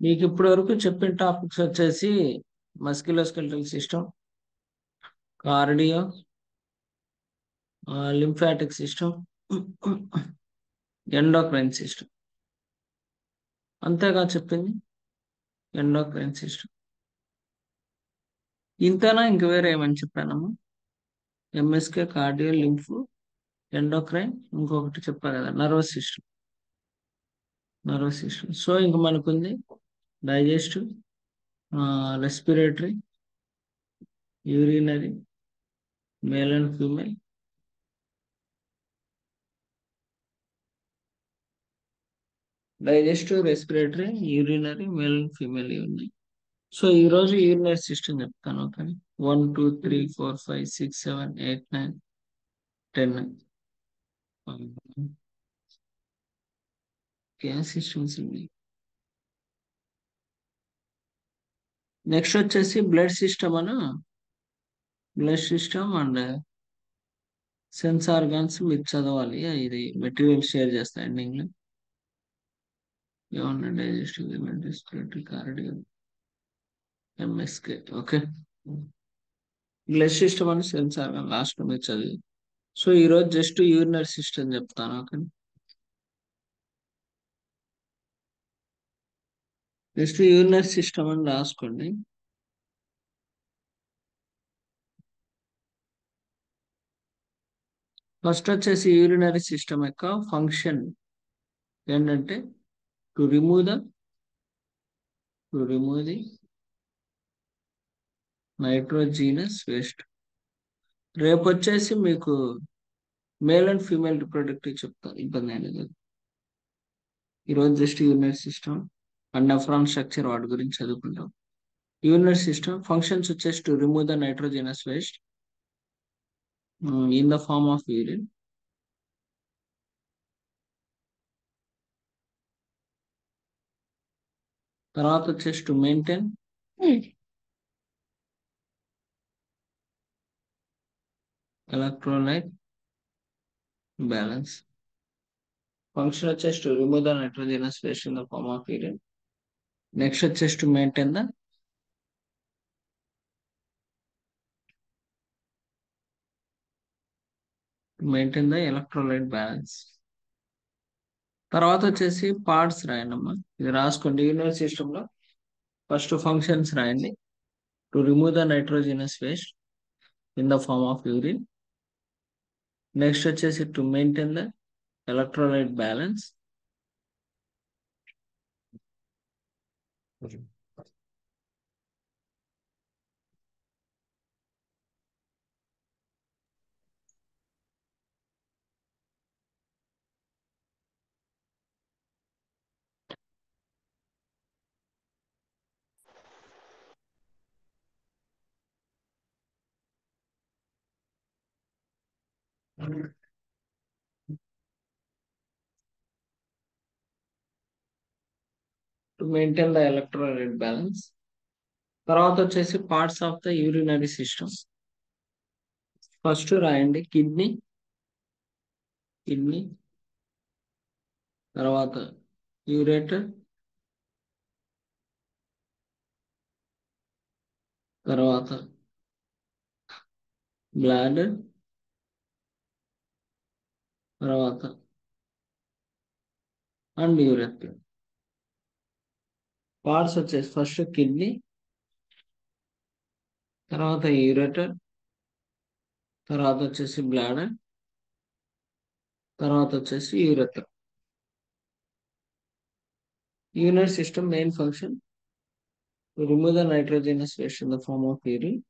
మీకు ఇప్పటి వరకు చెప్పిన టాపిక్స్ వచ్చేసి musculoskeletal system, cardio, lymphatic system, endocrine system. అంతేగా చెప్పింది? ఎండోక్రైన్ సిస్టమ్ ఇంతేనా? ఇంక వేరే ఏమని చెప్పానమ్మా? ఎంఎస్కే, కార్డియో, లింఫ్, ఎండోక్రైన్, ఇంకొకటి చెప్పా కదా, nervous system. Nervous system. So ఇంక మనకుంది digestive, respiratory, urinary, male and female, digestive, respiratory, urinary, male and female ఇవి ఉన్నాయి. సో ఈ రోజు యూరినరీ సిస్టమ్ చెప్తాను. ఓకే, 1 2 3 4 5 6 7 8 9 10 గ్యాస్ సిస్టమ్స్ ఉన్నాయి. నెక్స్ట్ వచ్చేసి blood system blood system and sense organs మీరు చదవాలి. ఇది మెటీరియల్ షేర్ చేస్తా ఎండింగ్ లో. ఏమన్నా digestive, respiratory, cardio, MSK. Okay, blood system అని సెన్స్ ఆర్గాన్ లాస్ట్ లో మీరు చదివి. సో ఈ రోజు జస్ట్ యూరినరీ సిస్టమ్ చెప్తాను. ఓకే, జస్ట్ యూరినరీ సిస్టమ్ అని రాసుకోండి. ఫస్ట్ వచ్చేసి యూరినరీ సిస్టమ్ యొక్క ఫంక్షన్ ఏంటంటే to remove the nitrogenous waste. రేపు వచ్చేసి మీకు మేల్ అండ్ ఫీమేల్ రిప్రొడక్టివ్ చెప్తాను, ఇబ్బంది అనేది లేదు. ఈరోజు just urinary system and nephron structure వాటి గురించి చదువుకుంటాం. యూరినరీ సిస్టమ్ ఫంక్షన్స్ వచ్చేసి to remove the nitrogenous waste in the form of urine. తర్వాత వచ్చేసి to maintain electrolyte balance. Function వచ్చేసి to remove the nitrogenous waste in the form of urine. Next వచ్చేసి to maintain the electrolyte balance. తర్వాత వచ్చేసి parts రాయండి అమ్మా. ఇది రాసుకోండి. యూరినరీ సిస్టమ్ లో ఫస్ట్ ఫంక్షన్స్ రాయండి. To remove the nitrogenous waste in the form of urine. Next వచ్చేసి to maintain the electrolyte balance. To maintain the electrolyte balance. తర్వాత వచ్చేసి parts of the urinary system. First రాయండి kidney, తర్వాత ureter, తర్వాత bladder, తర్వాత and urethra. Parts వచ్చేసి first kidney, తర్వాత ureter, తర్వాత వచ్చేసి బ్లాడర్, తర్వాత వచ్చేసి urethra. Urinary system main function to remove the nitrogenous waste in the form of urine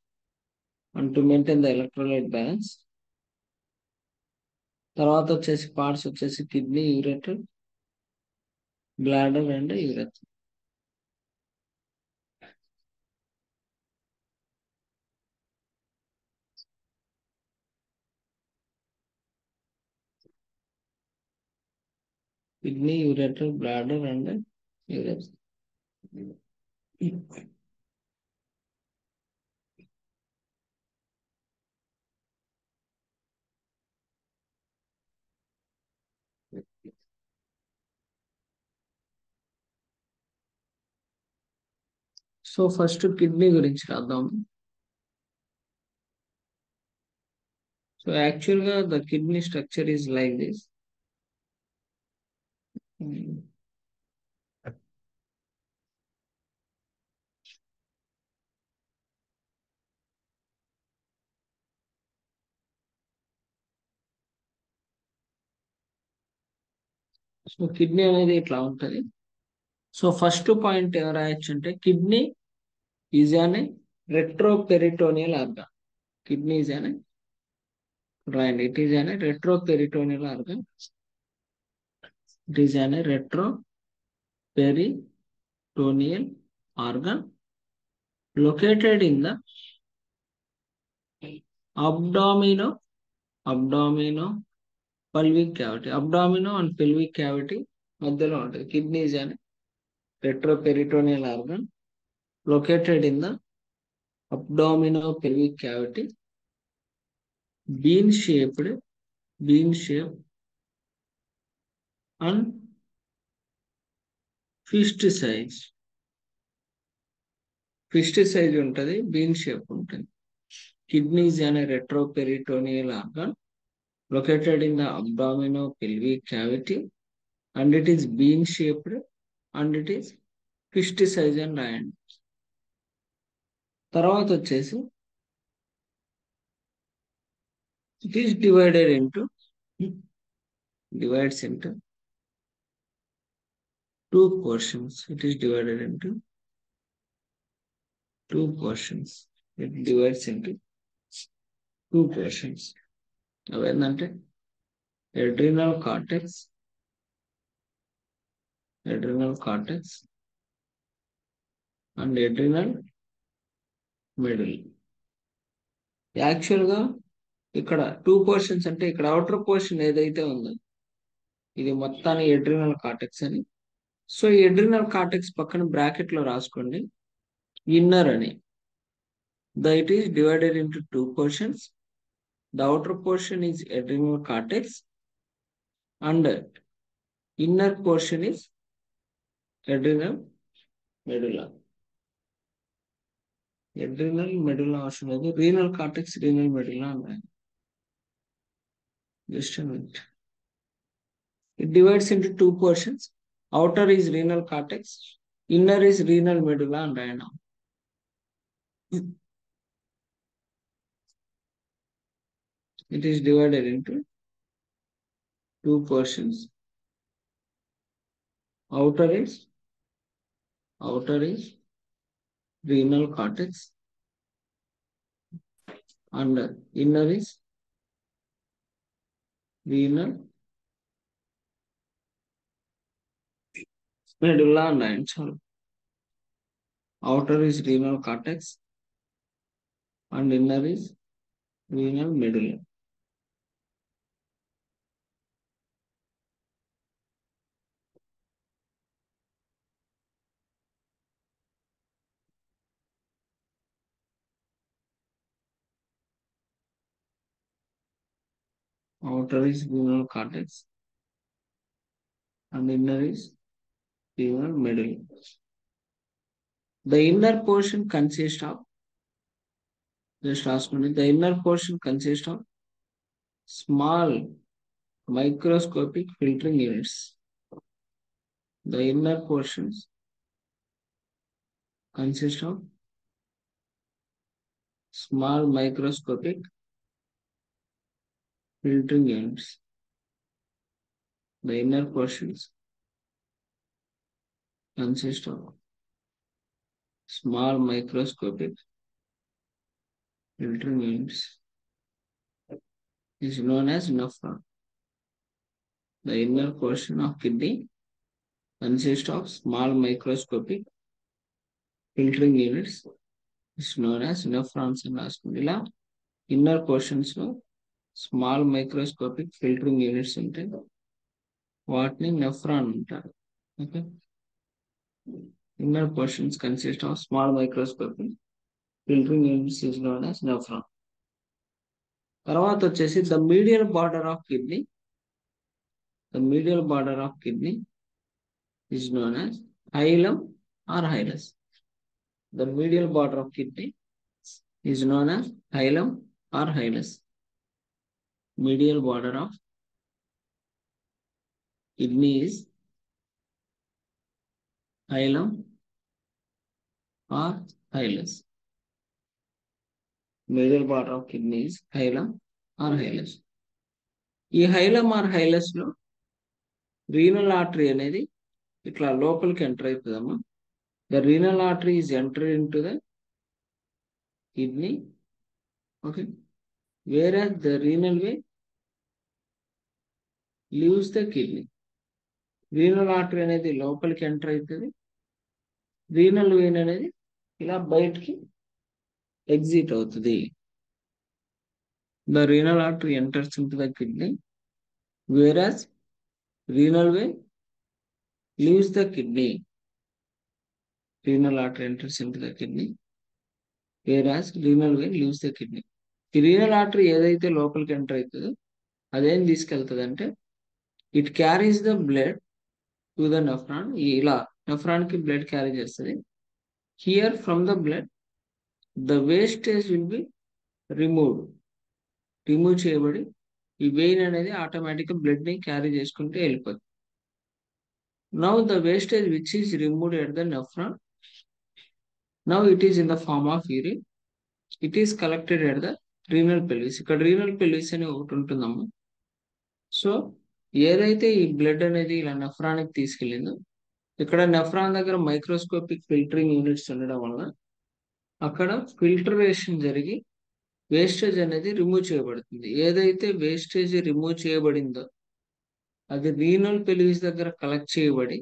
and to maintain the electrolyte balance. తర్వాత వచ్చేసి పార్ట్స్ వచ్చేసి kidney, ureter, bladder and urethra. Kidney, ureter, bladder and urethra. So first kidney గురించి రాద్దాం. So యాక్చువల్గా the kidney structure is like this. So kidney అనేది ఇట్లా ఉంటది. So first point ఏం రాయొచ్చు అంటే kidney is an retroperitoneal organ. Kidney is an రాయండి. It is an retroperitoneal organ. It is an retroperitoneal organ located in the abdomino pelvic cavity. Abdomino and pelvic cavity మధ్యలో ఉంటుంది. Kidney is an retroperitoneal organ located in the abdominopelvic cavity, bean shaped and fist size ఉంటుంది, bean shape ఉంటుంది. Kidney is an retroperitoneal organ located in the abdominopelvic cavity and it is bean shaped and it is fist size and రాయండి. తర్వాత వచ్చేసి it is divides into two portions. It is divided into two portions. It divides into two portions. అవేంటంటే adrenal cortex and adrenal medulla. Actual గా ఇక్కడ two portions అంటే ఇక్కడ outer portion ఏదైతే ఉందో ఇది మొత్తాన్ని ఎడ్రినల్ కార్టెక్స్ అని. సో ఈ ఎడ్రినల్ కార్టెక్స్ పక్కన బ్రాకెట్ లో రాసుకోండి ఇన్నర్ అని. It is divided into two portions. The outer portion is adrenal cortex and inner portion is adrenal medulla. Adrenal medulla అవసరం లేదు, renal cortex, renal medulla అన్నాయి. Just a minute. It divides into two portions. Outer is renal cortex, inner is renal medulla and right now. It is divided into two portions. Outer is renal cortex and inner is renal medulla and right. Outer is renal cortex and inner is renal medulla. Outer is renal cortex and inner is renal medulla. The inner portion consists of, just ask me, the inner portion consists of small microscopic filtering units. The inner portions consist of small microscopic filtering units. The inner portions consist of small microscopic filtering units is known as nephron. The inner portion of kidney consists of small microscopic filtering units is known as nephrons. ఇలా inner portions లో small microscopic filtering units ఉంటాయి, వాటిని nephron అంటారు. Okay, inner portions consist of small microscopic filtering units is known as nephron. తర్వాత వచ్చేసి the medial border of kidney is known as hilum or hilus. The medial border of kidney is known as hilum or hilus. Medial border of kidney is hilum or hilus. Medial border of kidney is hilum or hilus. ఈ హైలం are హైలస్ లో renal artery అనేది ఇట్లా లోపలికి enter అవుతుందమ్మా. The renal artery is enter in to the kidney. Okay. Where the renal vein leaves the kidney. Renal artery అనేది లోపలికి enter అవుతుంది. Renal vein అనేది ఇలా బయటికి ఎగ్జిట్ అవుతుంది. The renal artery enters in to the kidney where renal vein leaves the kidney. Renal artery enters into the kidney, whereas renal vein leaves the kidney. ఈ renal artery ఏదైతే లోపలికి enter అవుతుందో అదేం తీసుకెళ్తుంది అంటే it carries the blood to the nephron. ఇలా nephron కి blood carry చేస్తుంది. Here from the blood the wastage will be remove చేయబడి ఈ వెయిన్ అనేది ఆటోమేటిక్ గా బ్లడ్ ని క్యారీ చేసుకుంటూ వెళ్ళిపోతుంది. Now the wastage which is removed at the nephron, now it is in the form of urine. It is collected at the renal pelvis. ఇక్కడ renal pelvis అని ఒకటి ఉంటుందమ్మా. సో ఏదైతే ఈ బ్లడ్ అనేది ఇలా నెఫ్రాన్కి తీసుకెళ్ళిందో ఇక్కడ నెఫ్రాన్ దగ్గర మైక్రోస్కోపిక్ ఫిల్టరింగ్ యూనిట్స్ ఉండడం వల్ల అక్కడ ఫిల్టరేషన్ జరిగి వేస్టేజ్ అనేది రిమూవ్ చేయబడుతుంది. ఏదైతే వేస్టేజ్ రిమూవ్ చేయబడిందో అది రీనల్ పెల్విస్ దగ్గర కలెక్ట్ చేయబడి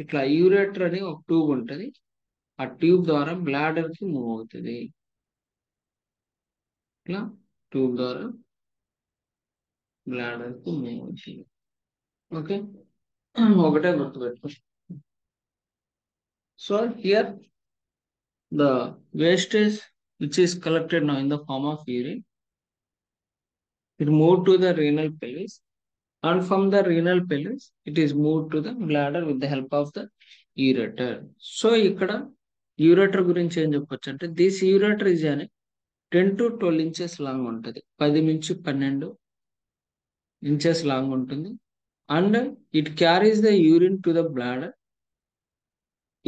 ఇట్లా యూరేటర్ అని ఒక ట్యూబ్ ఉంటుంది. ఆ ట్యూబ్ ద్వారా బ్లాడర్ కి మూవ్ అవుతుంది. ఇట్లా ట్యూబ్ ద్వారా బ్లాడర్ కి మూవ్ అవుతుంది. ఓకే, ఒకటే గుర్తుపెట్టుకో. So here the wastage which is collected now in the form of urine, it move to the renal pelvis and from the renal pelvis it is moved to the bladder with the help of the ureter. So ఇక్కడ ureter గురించి ఏం చెప్పొచ్చు అంటే this ureter is అని 10 to 12 inches long ఉంటుంది. 10 నుంచి 12 inches long ఉంటుంది. And it carries the urine to the bladder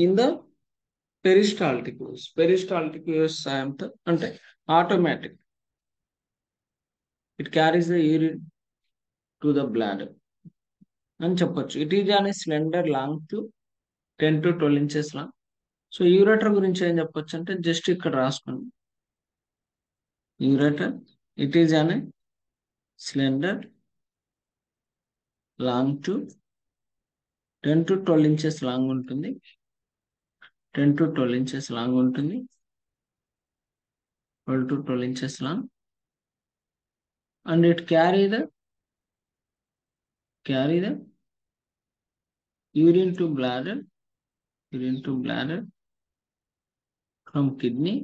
in the peristaltic waves. Peristaltic waves సాయంతో అంటే automatic it carries the urine to the bladder అని చెప్పొచ్చు. ఇట్ ఈజ్ అనే slender long to 10 to 12 inches long. So ureter గురించి ఏం చెప్పొచ్చు అంటే just ఇక్కడ రాసుకోండి. యూరేటర్ ఇట్ ఈజ్ అనే slender long to 10 to 12 inches long ఉంటుంది. 10 to 12 ఇంచెస్ లాంగ్ ఉంటుంది. 12 to 12 inches long. And it carry the urine to bladder from kidney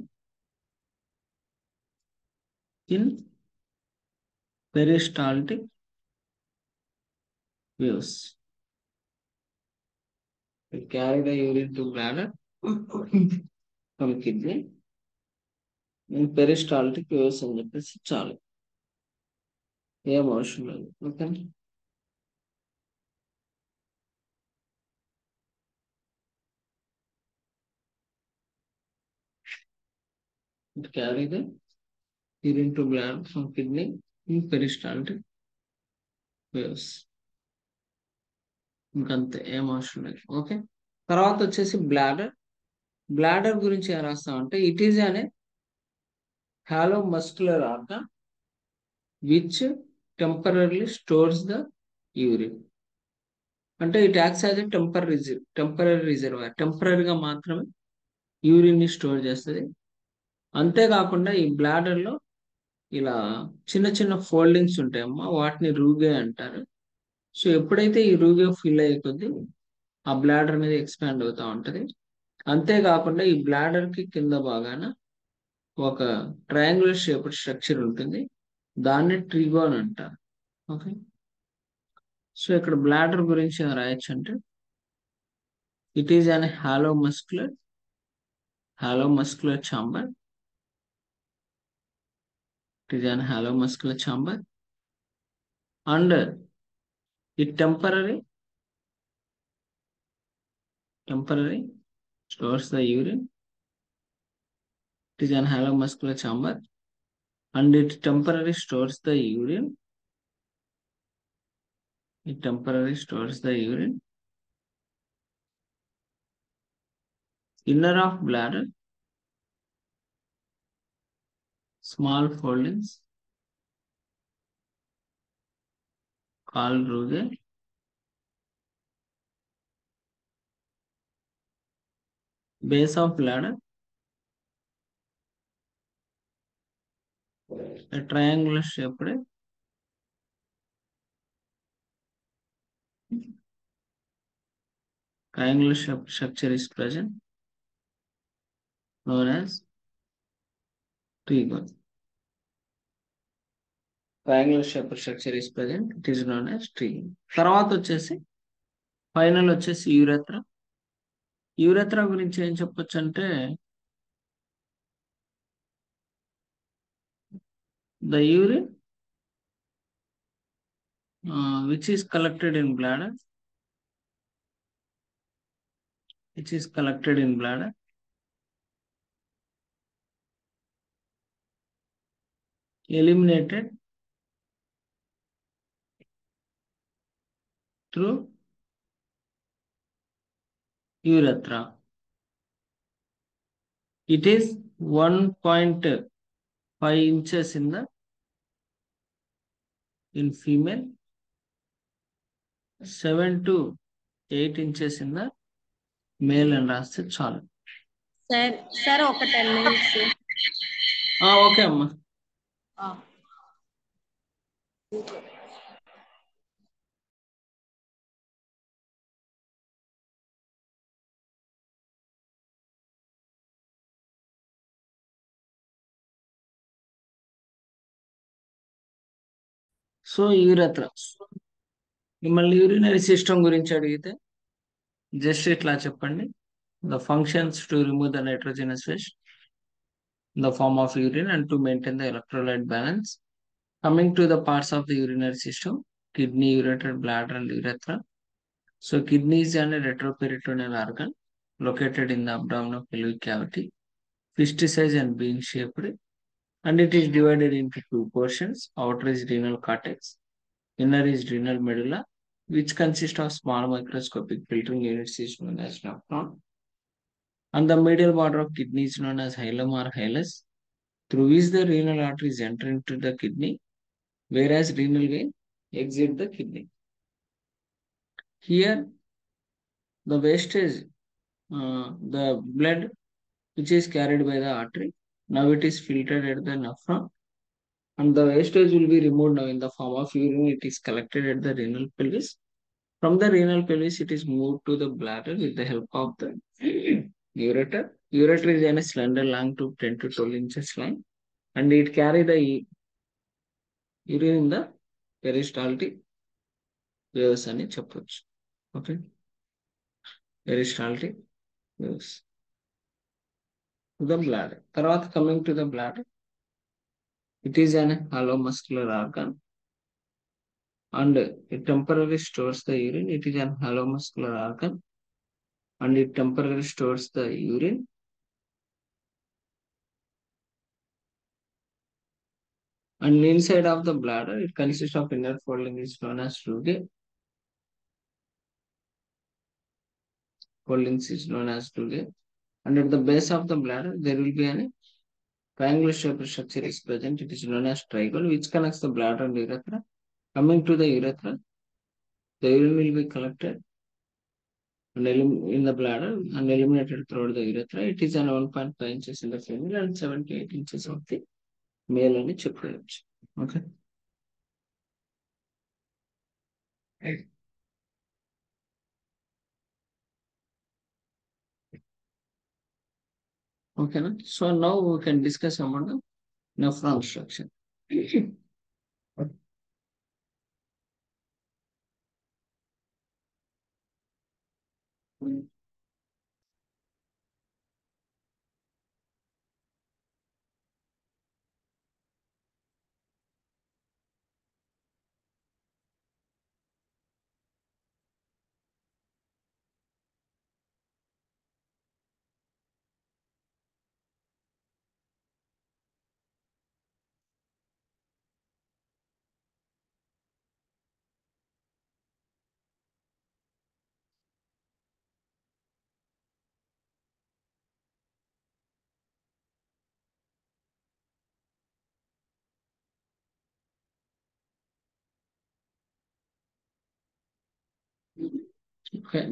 in peristaltic waves. It carry the urine to bladder from kidney in peristaltic waves అని చెప్పేసి చాలు, ఏం అవసరం లేదు. Okay, it carry the urine to bladder from kidney in peristaltic waves. ఇంకంతే, ఏం అవసరం లేదు. ఓకే, తర్వాత వచ్చేసి బ్లాడర్ గురించి ఏం రాస్తామంటే ఇట్ ఈజ్ అనే hollow muscular organ which temporary stores the urine. అంటే it acts as a temporary reservoir. టెంపరీగా మాత్రమే యూరిన్ ని స్టోర్ చేస్తుంది. అంతేకాకుండా ఈ బ్లాడర్ లో ఇలా చిన్న చిన్న ఫోల్డింగ్స్ ఉంటాయమ్మా, వాటిని రూగే అంటారు. సో ఎప్పుడైతే ఈ రూగే ఫిల్ అయ్యే కొద్దీ ఆ బ్లాడర్ అనేది ఎక్స్పాండ్ అవుతా ఉంటది. అంతేకాకుండా ఈ బ్లాడర్ కి కింద భాగాన ఒక ట్రయాంగులర్ షేప్డ్ స్ట్రక్చర్ ఉంటుంది, దాన్ని ట్రిగోన్ అంటారు. ఓకే, సో ఇక్కడ బ్లాడర్ గురించి ఏం రాయొచ్చు అంటే it is an hollow muscular hollow muscular chamber. It is an hollow muscular chamber. And it temporary stores the urine. It is an hollow muscular chamber. And it temporarily stores the urine. It temporarily stores the urine. Inner of bladder, small foldings called rugae. Base of bladder, a triangular shaped structure is present, known as trigon. Triangular shaped structure is present, it is known as trigon. తర్వాత వచ్చేసి final వచ్చేసి యూరెత్రా. యూరెత్రా గురించి ఏం చెప్పొచ్చు అంటే the urine which is collected in bladder, which is collected in bladder, eliminated through urethra. It is 1.5 inches in female, 7 to 8 inches in the male and రాస్తే చాలు. Sir ఒక 10 minutes. ఓకే అమ్మా. సో యూరెత్రా మిమ్మల్ని యూరినరీ సిస్టమ్ గురించి అడిగితే just ఇట్లా చెప్పండి. The functions to remove the nitrogenous waste in the form of urine and to maintain the electrolyte balance. Coming to the parts of the urinary system, kidney, ureter, bladder, and urethra. So kidney is a retroperitoneal organ located in the abdominal pelvic cavity, fist size and bean shaped, and it is divided into two portions. Outer is renal cortex, inner is renal medulla, which consists of small microscopic filtering units is known as nephron. And the medial border of kidney is known as hilum or hilus, through which the renal arteries enter into the kidney, whereas renal vein exit the kidney. Here, the wastage, the blood which is carried by the artery, now it is filtered at the nephron, and the wastage will be removed now in the form of urine. It is collected at the renal pelvis. From the renal pelvis, it is moved to the bladder with the help of the ureter. Ureter is a slender, long tube, 10 to 12 inches line, and it carry the urine in the peristaltic waves అని చెప్పొచ్చు. Okay, peristaltic waves. The bladder. తర్వాత coming to the bladder, it is an hollow muscular organ and it temporarily stores the urine. It is an hollow muscular organ and it temporarily stores the urine. And inside of the bladder, it consists of inner folding is known as rugae. Foldings is known as rugae. And at the base of the bladder, there will be a triangular shaped structure is present. It is known as trigone, which connects the bladder and urethra. Coming to the urethra, the urine will be collected and in the bladder and eliminated throughout the urethra. It is an 1.5 inches in the female and 7 to 8 inches of the male అని చెప్పవచ్చు. Okay, ఓకేనా. So now we can discuss about the nephron structure.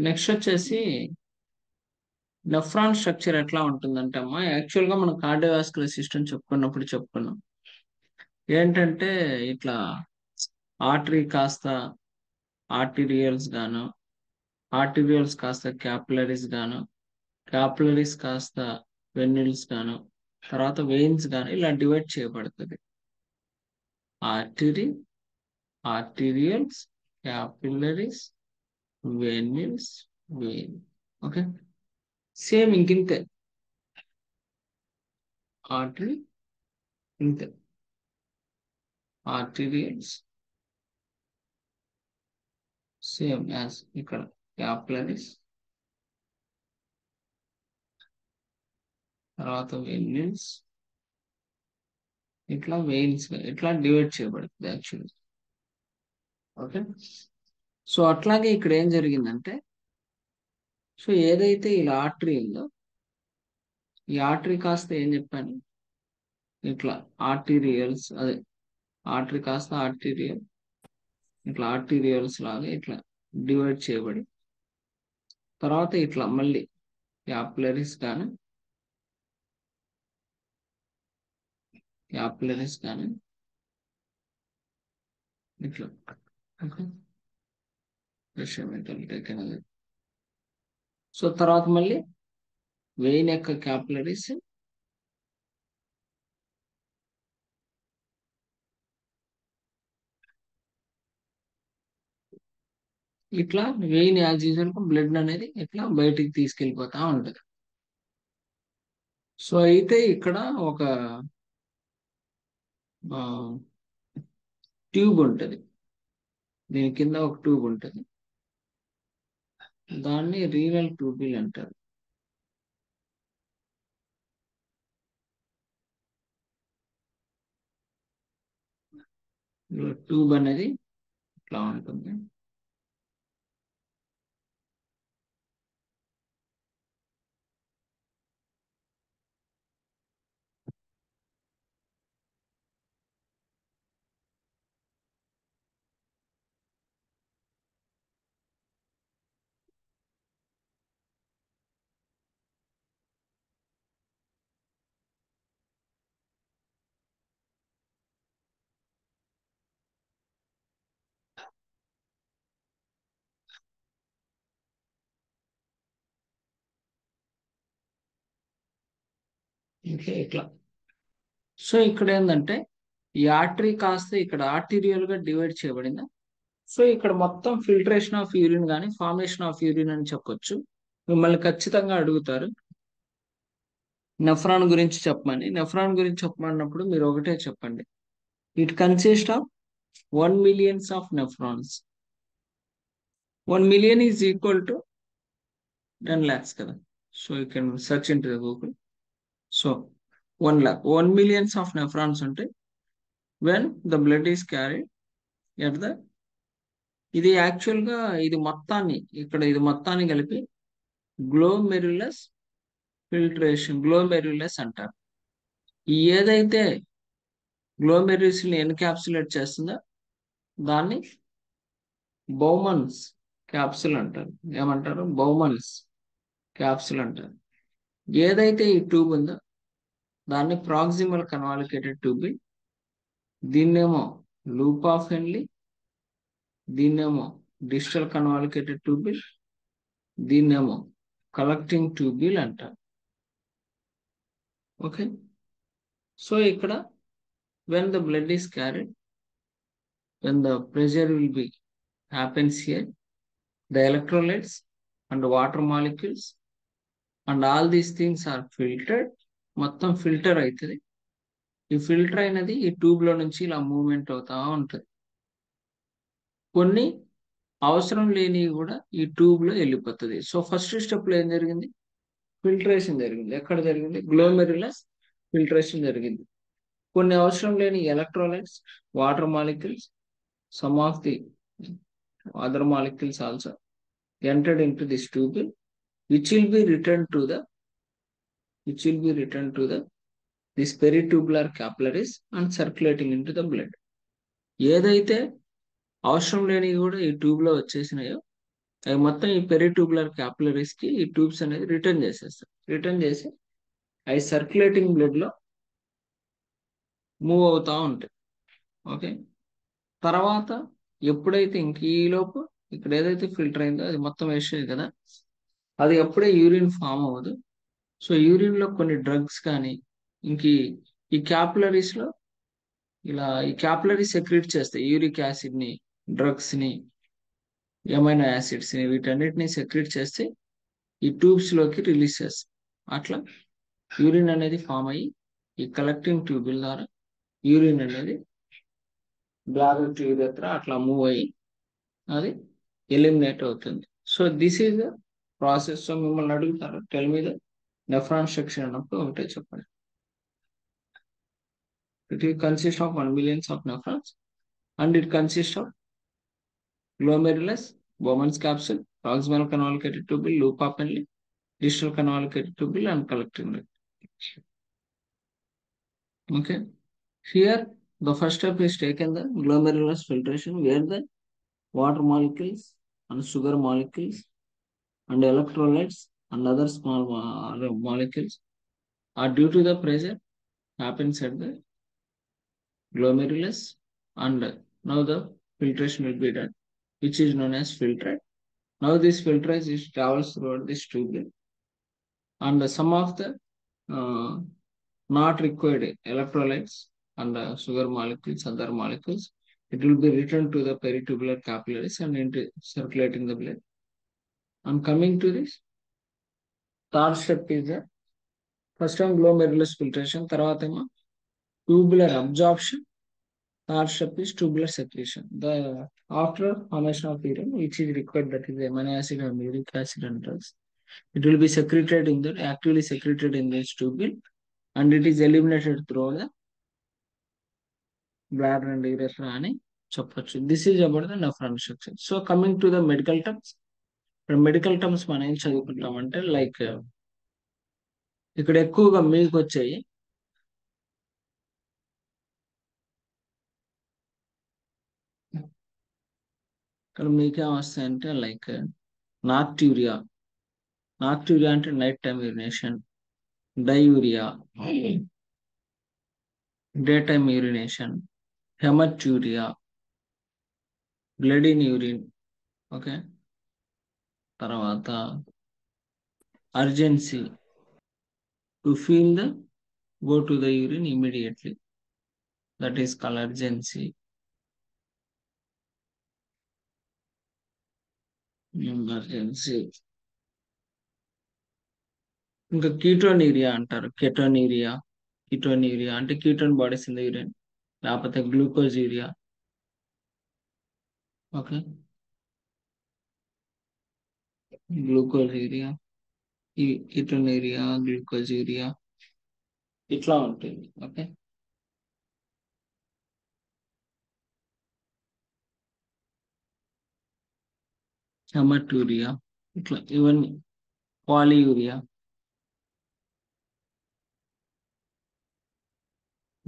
Next వచ్చేసి nephron structure ఎట్లా ఉంటుందంటే అమ్మా, actual గా మనం cardiovascular system చెప్పుకున్నాం ఏంటంటే ఇట్లా ఆర్టరీ కాస్త ఆర్టీరియల్స్ గాను, ఆర్టీరియల్స్ కాస్త క్యాపిలరీస్ గాను, క్యాపిలరీస్ కాస్త వెన్యుల్స్ గాను, తర్వాత వెయిన్స్ గాను ఇలా డివైడ్ చేయబడుతుంది. Artery, arterioles, capillaries, venules, vein. Okay, same ఇంకింతే. ఆర్టరీ ఇంతే, ఆర్టీరియల్స్ సేమ్ యాజ్ ఇక్కడ క్యాపిలరీస్, తర్వాత వెన్యుల్స్, ఇట్లా వెయిన్స్ ఇట్లా డివైడ్ చేయబడుతుంది యాక్చువల్లీ. ఓకే, సో అట్లాగే ఇక్కడ ఏం జరిగిందంటే, సో ఏదైతే ఇలా ఆర్టరీ ఉందో ఈ ఆర్టరీ కాస్త ఏం చెప్పాను, ఇట్లా ఆర్టీరియల్స్, అదే ఆర్టరీ కాస్త ఆర్టీరియల్, ఇట్లా ఆర్టీరియల్స్ లాగా ఇట్లా డివైడ్ చేయబడి తర్వాత ఇట్లా మళ్ళీ క్యాపిలరీస్ కానీ ఇట్లా. ఓకే, సో తర్వాత మళ్ళీ వెయిన్ యొక్క క్యాపిలరీస్, ఇట్లా వెయిన్ యాజ్ యూజువల్ బ్లడ్ అనేది ఇట్లా బయటికి తీసుకెళ్ళిపోతా ఉంటది. సో అయితే ఇక్కడ ఒక ట్యూబ్ ఉంటది, దీని కింద ఒక ట్యూబ్ ఉంటది, దాన్ని రీనల్ ట్యూబిల్ అంటారు. ట్యూబ్ అనేది ఇట్లా ఉంటుంది. ఓకే, ఇట్లా. సో ఇక్కడ ఏంటంటే ఈ ఆర్టరీ కాస్త ఇక్కడ ఆర్టీరియల్ గా డివైడ్ చేయబడింది. సో ఇక్కడ మొత్తం ఫిల్టరేషన్ ఆఫ్ యూరిన్ కానీ ఫార్మేషన్ ఆఫ్ యూరిన్ అని చెప్పొచ్చు. మిమ్మల్ని ఖచ్చితంగా అడుగుతారు నెఫ్రాన్ గురించి చెప్పమని. నెఫ్రాన్ గురించి చెప్పమన్నప్పుడు మీరు ఒకటే చెప్పండి, it consist of 1 million of nephrons. 1 million is equal to 10 lakhs కదా. So you can search in to the Google. So 1 lakh, 1 million of nephrons ఉంటాయి when the blood is carried at the. ఇది actual గా ఇది మొత్తాన్ని ఇక్కడ ఇది మొత్తాన్ని కలిపి గ్లోమెరులస్ ఫిల్ట్రేషన్, గ్లోమెరులస్ అంటారు. ఈ ఏదైతే గ్లోమెరులస్ ని ఎన్క్యాప్సులేట్ చేస్తుందో దాన్ని బౌమన్స్ క్యాప్సుల్ అంటారు. ఏమంటారు? బౌమన్స్ క్యాప్సుల్ అంటారు. ఏదైతే ఈ ట్యూబ్ ఉందో దాన్ని ప్రాక్సిమల్ కన్వాలికేటెడ్ ట్యూబ్, దీన్నేమో లూప్ ఆఫ్ హెన్లీ, దీన్నేమో డిజిటల్ కన్వాలికేటెడ్ ట్యూబిల్, దీన్నేమో కలెక్టింగ్ ట్యూబిల్ అంటారు. ఓకే, సో ఇక్కడ when the blood is carried, when the pressure will be happens here, the electrolytes and water molecules and all these things are filtered. మొత్తం filter అవుతుంది. ఈ filter అయినది ఈ tube లో నుంచి ఇలా మూవ్మెంట్ అవుతా ఉంటుంది. కొన్ని అవసరం లేనివి కూడా ఈ ట్యూబ్ లో వెళ్ళిపోతుంది. సో ఫస్ట్ స్టెప్ లో ఏం జరిగింది? ఫిల్టరేషన్ జరిగింది. ఎక్కడ జరిగింది? గ్లోమెరులస్ ఫిల్టరేషన్ జరిగింది. కొన్ని అవసరం లేని electrolytes, water molecules, some of the other molecules also entered into this tubule, which will be returned to the this peritubular capillaries and circulating into the blood. ఏదైతే అవసరం లేనివి కూడా ఈ ట్యూబ్ లో వచ్చేసినాయో అవి మొత్తం ఈ పెరిట్యూబులర్ క్యాపిలరీస్ కి ఈ ట్యూబ్స్ అనేది రిటర్న్ చేసేస్తాయి. రిటర్న్ చేసి అవి సర్క్యులేటింగ్ బ్లడ్ లో మూవ్ అవుతా ఉంటాయి. ఓకే. తర్వాత ఎప్పుడైతే ఇంక ఈ లోపు ఇక్కడ ఏదైతే ఫిల్టర్ అయిందో అది మొత్తం వేసేది కదా, అది అప్పుడే యూరిన్ ఫామ్ అవ్వదు. సో యూరిన్ లో కొన్ని డ్రగ్స్ కానీ ఇంక ఈ క్యాపిలరీస్ లో ఇలా ఈ క్యాపిలరీస్ సెక్రీట్ చేస్తాయి యూరిక్ యాసిడ్ ని, డ్రగ్స్ ని, ఎమైనో యాసిడ్స్ ని, వీటన్నిటిని సెక్రీట్ చేస్తే ఈ ట్యూబ్స్ లోకి రిలీజ్ చేస్తాయి. అట్లా యూరిన్ అనేది ఫామ్ అయ్యి ఈ కలెక్టింగ్ ట్యూబుల్ ద్వారా యూరిన్ అనేది బ్లాడర్ టు యూరెత్ర అట్లా మూవ్ అయ్యి అది ఎలిమినేట్ అవుతుంది. So this is the process. So మిమ్మల్ని అడుగుతారు టెల్ మీద నెఫ్రాన్ స్ట్రక్చర్ అన్నప్పుడు ఒకటే చెప్పండి. It will consist of 1 million of nephrons and it consists of glomerulus, Bowman's capsule, proximal convoluted tubule, loop of Henle, distal convoluted tubule and collecting duct. Okay. Here the first step is taken the glomerulus filtration where the water molecules and sugar molecules and electrolytes and other small molecules are due to the pressure happens at the glomerulus and now the filtration will be done, which is known as filtrate. Now this filtrate is travels throughout this tube and some of the uh, not required electrolytes and sugar molecules, other molecules, it will be returned to the peritubular capillaries and into circulating the blood. And coming to this, third step is the first time glomerulus filtration, తర్వాత ఏమో tubular absorption. Third step is tubular secretion. The after formation of urine, which is required, that is amino acid and uric acid and drugs, it will be secreted in the actively secreted in this tubule and it is eliminated through the bladder and urethra అని చెప్పొచ్చు. This is about the nephron structure. So coming to the medical terms, ఇప్పుడు medical terms మనం ఏం చదువుకుంటామంటే like ఇక్కడ ఎక్కువగా మీకు వచ్చాయి ఇక్కడ మీకేం వస్తాయంటే లైక్ నాక్ట్యూరియా. నాక్ట్యూరియా అంటే night time urination, diuria, day time urination, haematuria, blood in urine. Okay. తర్వాత urgency, to feel the go to the urine immediately, that is called urgency. Emergency. ఇంకా కీటోనీరియా అంటారు. కెటోనీరియా అంటే ketone bodies in the urine, లేకపోతే glucosuria. Okay. Glucosuria, ఈ ketonuria, glucose urea ఇట్లా ఉంటుంది. Okay. Haematuria ఇట్లా ఇవన్నీ, పాలియూరియా.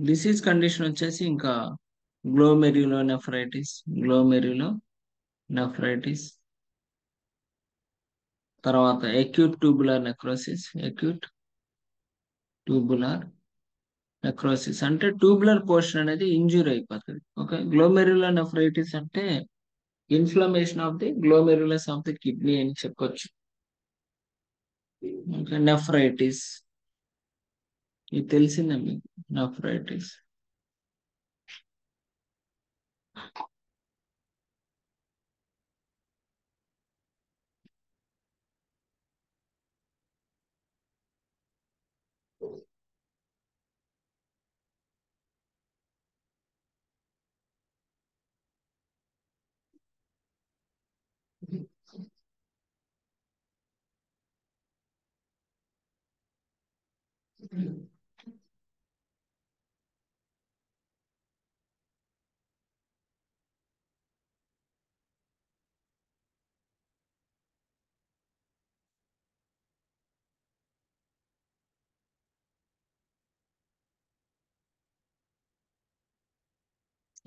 డిసీజ్ కండిషన్ వచ్చేసి ఇంకా గ్లోమెరులోనెఫ్రైటిస్, గ్లోమెరులోనెఫ్రైటిస్. తర్వాత acute tubular necrosis, acute tubular necrosis అంటే ట్యూబులర్ పోర్షన్ అనేది ఇంజూర్ అయిపోతుంది. ఓకే. గ్లోమెరులర్ నెఫ్రైటిస్ అంటే inflammation of the glomerulus of the kidney అని చెప్పొచ్చు. ఓకే. నెఫ్రైటిస్ ఇది తెలిసిందే మీకు, నెఫ్రైటిస్.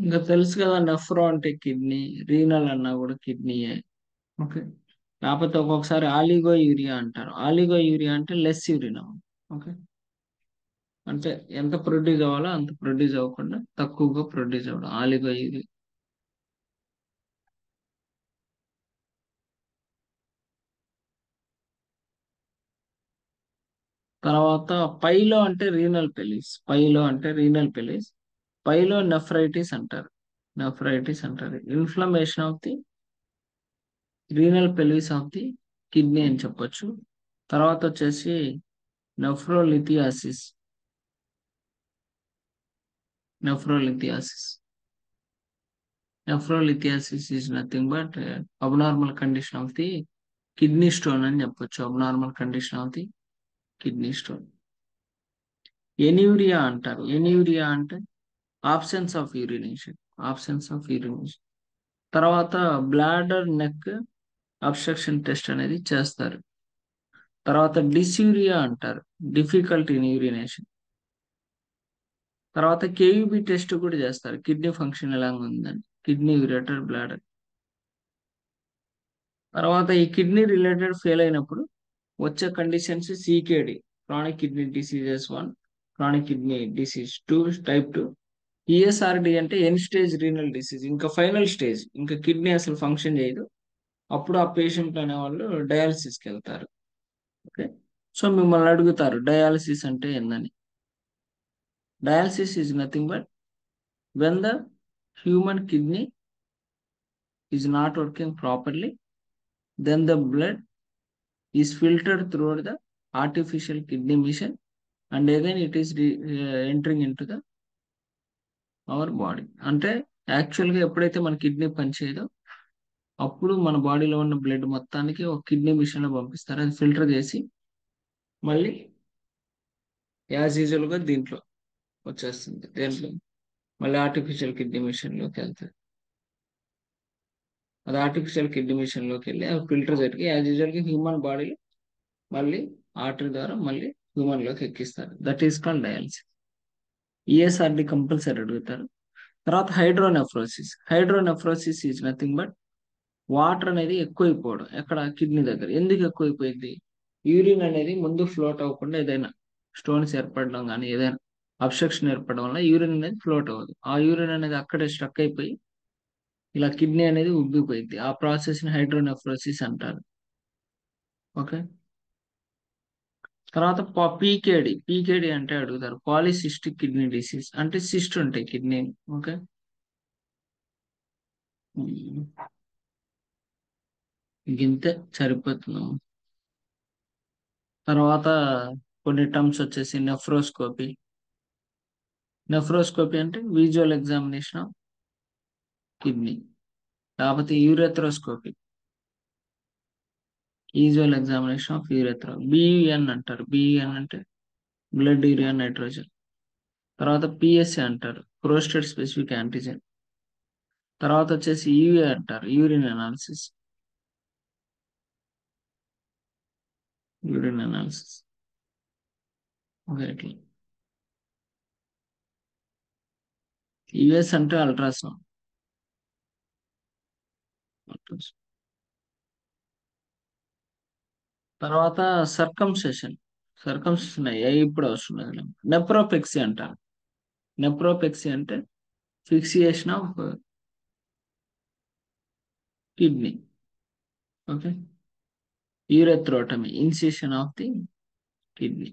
ఇంకా తెలుసు కదా, నెఫ్రో అంటే కిడ్నీ, రీనల్ అన్నా కూడా కిడ్నీయే. ఓకే. లేకపోతే ఒక్కొక్కసారి ఆలిగో యూరియా అంటారు. ఆలిగో యూరియా అంటే లెస్ యూరిన్. ఓకే, అంటే ఎంత ప్రొడ్యూస్ అవ్వాలో అంత ప్రొడ్యూస్ అవ్వకుండా తక్కువగా ప్రొడ్యూస్ అవ్వడం ఆలిగో యూరియా. తర్వాత పైలో అంటే రీనల్ పెలిస్. పైలో అంటే రీనల్ పెలిస్. పైలో నెఫ్రైటిస్ అంటారు. నెఫ్రైటిస్ అంటారు inflammation of the renal pelvis of the kidney అని చెప్పొచ్చు. తర్వాత వచ్చేసి nephrolithiasis. Nephrolithiasis nephrolithiasis is nothing but abnormal condition of the kidney stone అని చెప్పొచ్చు. Abnormal condition of the kidney stone. Anuria అంటారు. Anuria అంటే absence of urination. Absence of urination. తర్వాత bladder neck obstruction test అనేది చేస్తారు. తర్వాత డిస్యూరియా అంటారు. Difficult in urination. తర్వాత కేయూబి టెస్ట్ కూడా చేస్తారు. కిడ్నీ ఫంక్షన్ ఎలా ఉందని, కిడ్నీ యూరేటర్ బ్లాడర్. తర్వాత ఈ కిడ్నీ రిలేటెడ్ ఫెయిల్ అయినప్పుడు వచ్చే conditions CKD, chronic kidney diseases 1, chronic kidney disease 2, type 2. ESRD అంటే ఎన్ స్టేజ్ రీనల్ డిసీజ్, ఇంకా ఫైనల్ స్టేజ్, ఇంకా కిడ్నీ అసలు ఫంక్షన్ చేయదు. అప్పుడు ఆ పేషెంట్ అనేవాళ్ళు డయాలసిస్కి వెళ్తారు. ఓకే, సో మిమ్మల్ని అడుగుతారు డయాలసిస్ అంటే ఏందని. Dialysis is nothing but when the human kidney is not working properly, then the blood is filtered through the artificial kidney machine and again it is entering in to the our body. అంటే యాక్చువల్గా ఎప్పుడైతే మన kidney పనిచేయదో అప్పుడు మన బాడీలో ఉన్న blood మొత్తానికి ఒక కిడ్నీ మిషన్ లో పంపిస్తారు. అది ఫిల్టర్ చేసి మళ్ళీ యాజ్ యూజువల్ గా దీంట్లో వచ్చేస్తుంది. దేంట్లో మళ్ళీ ఆర్టిఫిషియల్ కిడ్నీ మిషన్ లోకి వెళ్తుంది. అది ఆర్టిఫిషియల్ కిడ్నీ మిషన్ లోకి వెళ్ళి అది ఫిల్టర్ జరిగి యాజ్ యూజువల్ గా హ్యూమన్ బాడీలో మళ్ళీ ఆర్టరీ ద్వారా మళ్ళీ హ్యూమన్ లోకి ఎక్కిస్తారు. That is called dialysis. ESRD compulsory అడుగుతారు. తర్వాత hydronephrosis. Hydronephrosis is nothing but water అనేది ఎక్కువైపోవడం. ఎక్కడ? కిడ్నీ దగ్గర. ఎందుకు ఎక్కువైపోయింది? యూరిన్ అనేది ముందు ఫ్లోట్ అవ్వకుండా ఏదైనా స్టోన్స్ ఏర్పడడం కానీ ఏదైనా అబ్స్ట్రక్షన్ ఏర్పడడం వల్ల యూరిన్ అనేది ఫ్లోట్ అవ్వదు. ఆ యూరిన్ అనేది అక్కడే స్ట్రక్ అయిపోయి ఇలా కిడ్నీ అనేది ఉబ్బిపోయింది. ఆ ప్రాసెస్ ని హైడ్రోనెఫ్రోసిస్ అంటారు. ఓకే, తర్వాత పీకేడి. పీకేడి అంటే అడుగుతారు పాలిసిస్టిక్ కిడ్నీ డిసీజ్, అంటే సిస్ట్ ఉంటాయి కిడ్నీ. ఓకే, గింతే సరిపోతున్నాం. తర్వాత కొన్ని టర్మ్స్ వచ్చేసి నెఫ్రోస్కోపీ. నెఫ్రోస్కోపీ అంటే విజువల్ ఎగ్జామినేషన్ ఆఫ్ కిడ్నీ. లేకపోతే urethroscopy, visual examination of urethra. BUN అంటారు. బియుఎన్ అంటే బ్లడ్ యూరియా నైట్రోజన్. తర్వాత పిఎస్సి అంటారు ప్రోస్టేట్ స్పెసిఫిక్ యాంటీజెన్. తర్వాత వచ్చేసి యూఏ అంటారు యూరిన్ అనాలిసిస్. యూరిన్ అనాలిసిస్ ఇట్లా. యుఎస్ అంటే అల్ట్రాసౌండ్. తర్వాత సర్కంసెషన్. సర్కంసెషన్ అయ్యాయి ఇప్పుడు అవసరం లేదు. నెప్రోపెక్సీ అంటారు. నెప్రోపెక్సీ అంటే fixation of kidney. Okay, urethrotomy, incision of the kidney.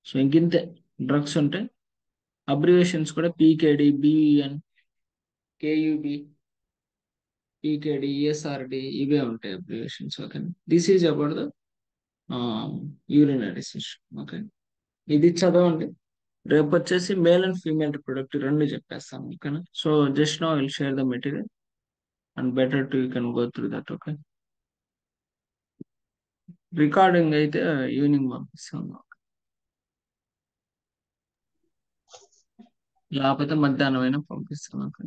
So ఇంకింతే. డ్రగ్స్ ఉంటాయి. అబ్రివేషన్స్ కూడా PKD, BUN, KUB, PKD, ESRD ఇవే ఉంటాయి abbreviations. Okay, this is about the urinary system. Okay, ఇది చదవండి. రేపు వచ్చేసి మేల్ అండ్ ఫీమేల్ రిప్రొడక్టివ్ రెండు చెప్పేస్తాను. ఓకేనా? So just now will share the material and better to you can go through that. Okay, recording అయితే ఈవినింగ్ పంపిస్తాను, లేకపోతే మధ్యాహ్నం అయినా పంపిస్తాను. ఓకే.